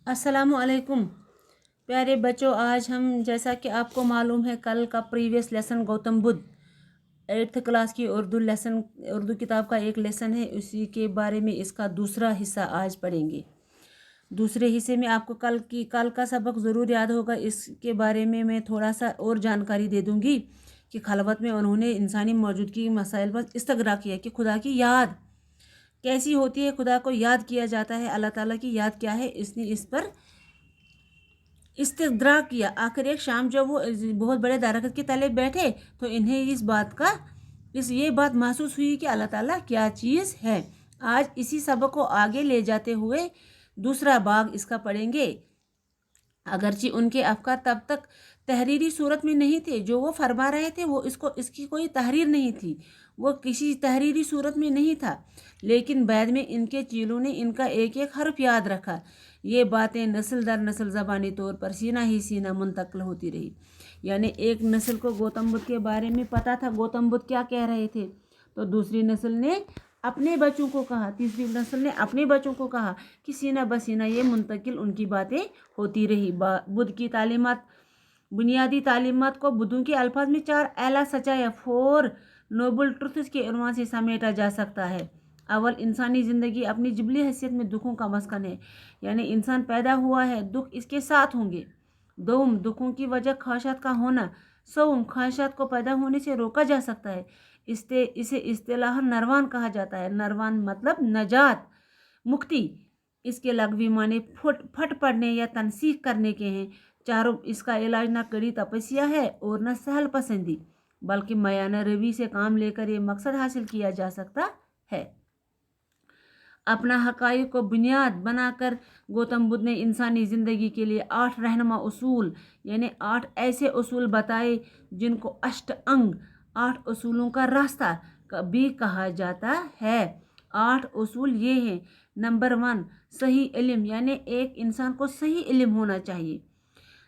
अस्सलामु अलैकुम प्यारे बच्चों। आज हम, जैसा कि आपको मालूम है, कल का previous lesson Gautam Buddha 8th class की उर्दू किताब का एक लेसन है, उसी के बारे में इसका दूसरा हिस्सा आज पढ़ेंगे। दूसरे हिस्से में आपको कल का सबक ज़रूर याद होगा। इसके बारे में मैं थोड़ा सा और जानकारी दे दूंगी कि खलवत में उन्होंने इंसानी मौजूदगी मसाइल पर इस्तगरा किया कि खुदा की याद कैसी होती है, खुदा को याद किया जाता है, अल्लाह ताला की याद क्या है, इसने इस पर इस्तगरा किया। आखिर एक शाम जब वो बहुत बड़े दरख्त के तले बैठे तो इन्हें ये बात महसूस हुई कि अल्लाह ताला क्या चीज़ है। आज इसी सबक को आगे ले जाते हुए दूसरा भाग इसका पढ़ेंगे। अगरचे उनके अफकार तब तक तहरीरी सूरत में नहीं थे, जो वो फरमा रहे थे वो इसकी कोई तहरीर नहीं थी, वो किसी तहरीरी सूरत में नहीं था, लेकिन बाद में इनके चीलों ने इनका एक एक हर्फ याद रखा। ये बातें नस्ल दर नस्ल ज़बानी तौर पर सीना ही सीना मुंतकिल होती रही। यानी एक नस्ल को गौतम बुद्ध के बारे में पता था, गौतम बुद्ध क्या कह रहे थे, तो दूसरी नस्ल ने अपने बच्चों को कहा, तीसरी नस्ल ने अपने बच्चों को कहा कि सीना बसीना ये मुंतकिल उनकी बातें होती रही। बुद्ध की तालीमात, बुनियादी तालीमात को बुद्धों के अल्फाज में 4 आला सच्चाई, 4 नोबल ट्रुथ्स के उन्वान से समेटा जा सकता है। अव्वल, इंसानी ज़िंदगी अपनी जिबली हैसियत में दुखों का मस्कन है, यानी इंसान पैदा हुआ है, दुख इसके साथ होंगे। दोम, दुखों की वजह ख्वाहिशात का होना। सौम, ख्वाहिशात को पैदा होने से रोका जा सकता है। इसे इस्तिलाह नरवान कहा जाता है। नरवान मतलब नजात, मुक्ति। इसके लग़वी माने फट पड़ने या तनसीख करने के हैं। चारों, इसका इलाज न कड़ी तपस्या है और न सहल पसंदी, बल्कि मयाना रवि से काम लेकर ये मकसद हासिल किया जा सकता है। अपना हक़ाइक़ को बुनियाद बनाकर गौतम बुद्ध ने इंसानी ज़िंदगी के लिए 8 रहनुमा उसूल, यानी 8 ऐसे उसूल बताए जिनको अष्ट अंग, 8 उसूलों का रास्ता भी कहा जाता है। 8 उसूल ये हैं। नंबर 1, सही इल्म, यानी एक इंसान को सही इल्म होना चाहिए,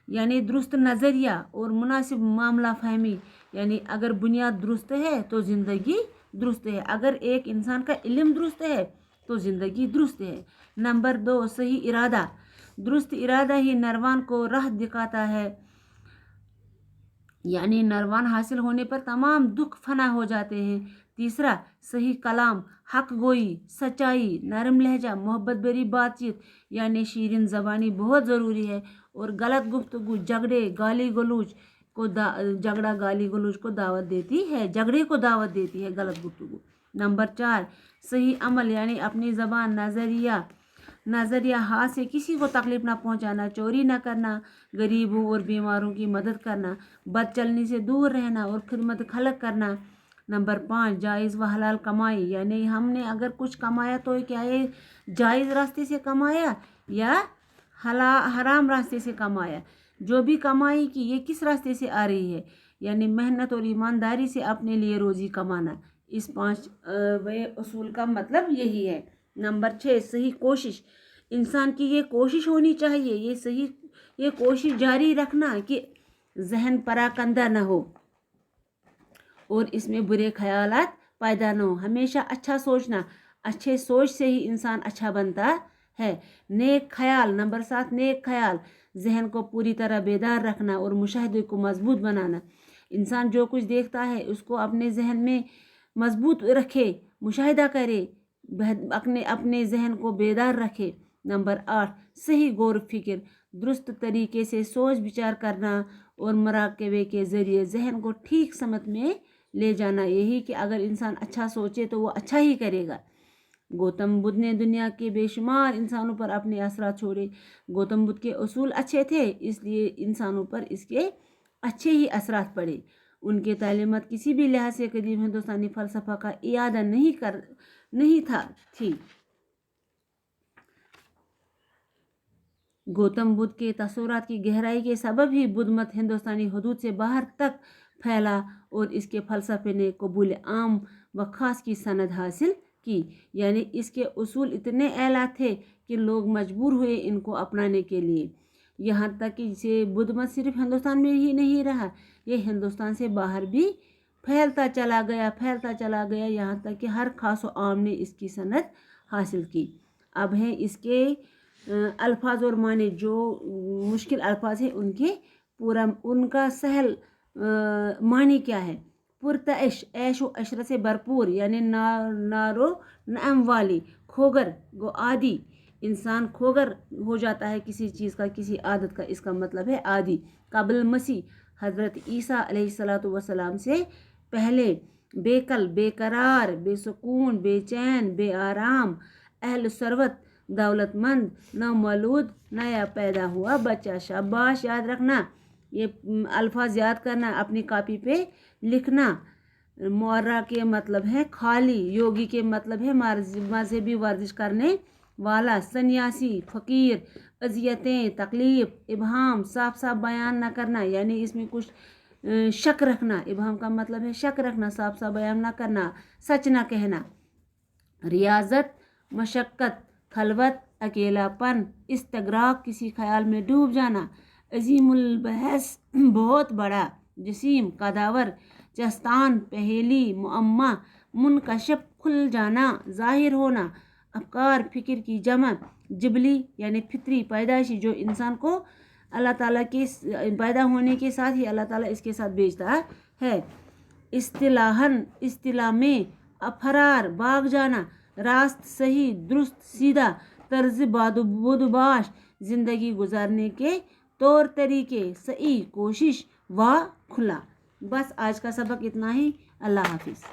यानी दुरुस्त नज़रिया और मुनासिब मामला फहमी। यानी अगर बुनियाद दुरुस्त है तो ज़िंदगी दुरुस्त है, अगर एक इंसान का इल्म दुरुस्त है तो ज़िंदगी दुरुस्त है। नंबर 2, सही इरादा। दुरुस्त इरादा ही नरवान को राह दिखाता है, यानी नरवान हासिल होने पर तमाम दुख फना हो जाते हैं। तीसरा, सही कलाम, हक गोई, सच्चाई, नरम लहजा, मोहब्बत भरी बातचीत, यानी शीरीन ज़बानी बहुत ज़रूरी है। और गलत गुफ्तगू, झगड़े गाली गलौज को दावत देती है, झगड़े को दावत देती है गलत गुफ्तगू। नंबर 4, सही अमल, यानी अपनी ज़बान, नज़रिया हाथ से किसी को तकलीफ़ ना पहुंचाना, चोरी ना करना, गरीबों और बीमारों की मदद करना, बद चलने से दूर रहना और खिदमत खलक करना। नंबर 5, जायज़ व हलाल कमाई, यानी हमने अगर कुछ कमाया तो क्या ये जायज़ रास्ते से कमाया या हराम रास्ते से कमाया। जो भी कमाई की ये किस रास्ते से आ रही है, यानी मेहनत और ईमानदारी से अपने लिए रोज़ी कमाना। इस 5 उसूल का मतलब यही है। नंबर 6, सही कोशिश। इंसान की ये कोशिश होनी चाहिए, ये कोशिश जारी रखना कि जहन पराकंदा न हो और इसमें बुरे ख्यालात पैदा न हो। हमेशा अच्छा सोचना, अच्छे सोच से ही इंसान अच्छा बनता है। नेक ख्याल। नंबर 7, नेक ख्याल, जहन को पूरी तरह बेदार रखना और मुशाहिदे को मजबूत बनाना। इंसान जो कुछ देखता है उसको अपने जहन में मजबूत रखे, मुशाहिदा करे, अपने जहन को बेदार रखे। नंबर 8, सही गौर फिक्र, दुरुस्त तरीके से सोच विचार करना और मुराकबे के ज़रिए जहन को ठीक समत में ले जाना। यही कि अगर इंसान अच्छा सोचे तो वो अच्छा ही करेगा। गौतम बुद्ध ने दुनिया के बेशुमार इंसानों पर अपने असरात छोड़े। गौतम बुद्ध के उसूल अच्छे थे, इसलिए इंसानों पर इसके अच्छे ही असरात पड़े। उनके तालीमात किसी भी लिहाज से कदीम हिंदुस्तानी फ़लसफ़ा का इयादा नहीं थी। गौतम बुद्ध के तसव्वुरात की गहराई के सबब ही बुद्ध मत हिंदुस्तानी हुदूद से बाहर तक फैला और इसके फ़लसफ़े ने कबूल आम व ख़ास की सनद हासिल की। यानी इसके उसूल इतने आला थे कि लोग मजबूर हुए इनको अपनाने के लिए। यहाँ तक कि ये बुद्ध मत सिर्फ हिंदुस्तान में ही नहीं रहा, ये हिंदुस्तान से बाहर भी फैलता चला गया, यहाँ तक कि हर खास व आम ने इसकी सनद हासिल की। अब है इसके الفاظ اور معنی جو مشکل الفاظ ہیں ان کا سہل معنی کیا ہے؟ پرتعش، عیش و عشرت سے بھرپور یعنی نارو نعم والی. کھوگر گو عادی، انسان کھوگر ہو جاتا ہے کسی چیز کا، کسی عادت کا، اس کا مطلب ہے عادی. قبل مسیح، حضرت عیسیٰ علیہ السلام سے پہلے. بے کل، بے قرار، بے سکون، بے چین، بے آرام. اہل ثروت، دولت مند. نومولود، نیا پیدا ہوا بچہ. شاباش، یاد رکھنا، یہ الفاظ یاد کرنا، اپنی کاپی پہ لکھنا. مورا کے مطلب ہے خالی، یوگی کے مطلب ہے مذہبی ورزش کرنے والا. سنیاسی، فقیر. اذیتیں، تکلیف. ابہام، صاف صاف بیان نہ کرنا یعنی اس میں کچھ شک رکھنا. ابہام کا مطلب ہے شک رکھنا، صاف صاف بیان نہ کرنا، سچ نہ کہنا. ریاضت، مشقت. خلوت، اکیلا پن. استغراق، کسی خیال میں ڈوب جانا. عظیم البحث، بہت بڑا. جسیم، قداور. چستان، پہیلی، معمہ. منکشف، کھل جانا، ظاہر ہونا. افکار، فکر کی جمع. جبلی یعنی فطری، پیدائشی، جو انسان کو اللہ تعالیٰ کے پیدا ہونے کے ساتھ ہی اللہ تعالیٰ اس کے ساتھ بھیجتا ہے. اصطلاحاً، اصطلاح میں. افرار، بھاگ جانا. راست، صحیح، درست، سیدھا. طرز بدوباش، زندگی گزارنے کے طور طریقے. صحیح، کوشش و کھلا. بس آج کا سبق اتنا ہی. اللہ حافظ.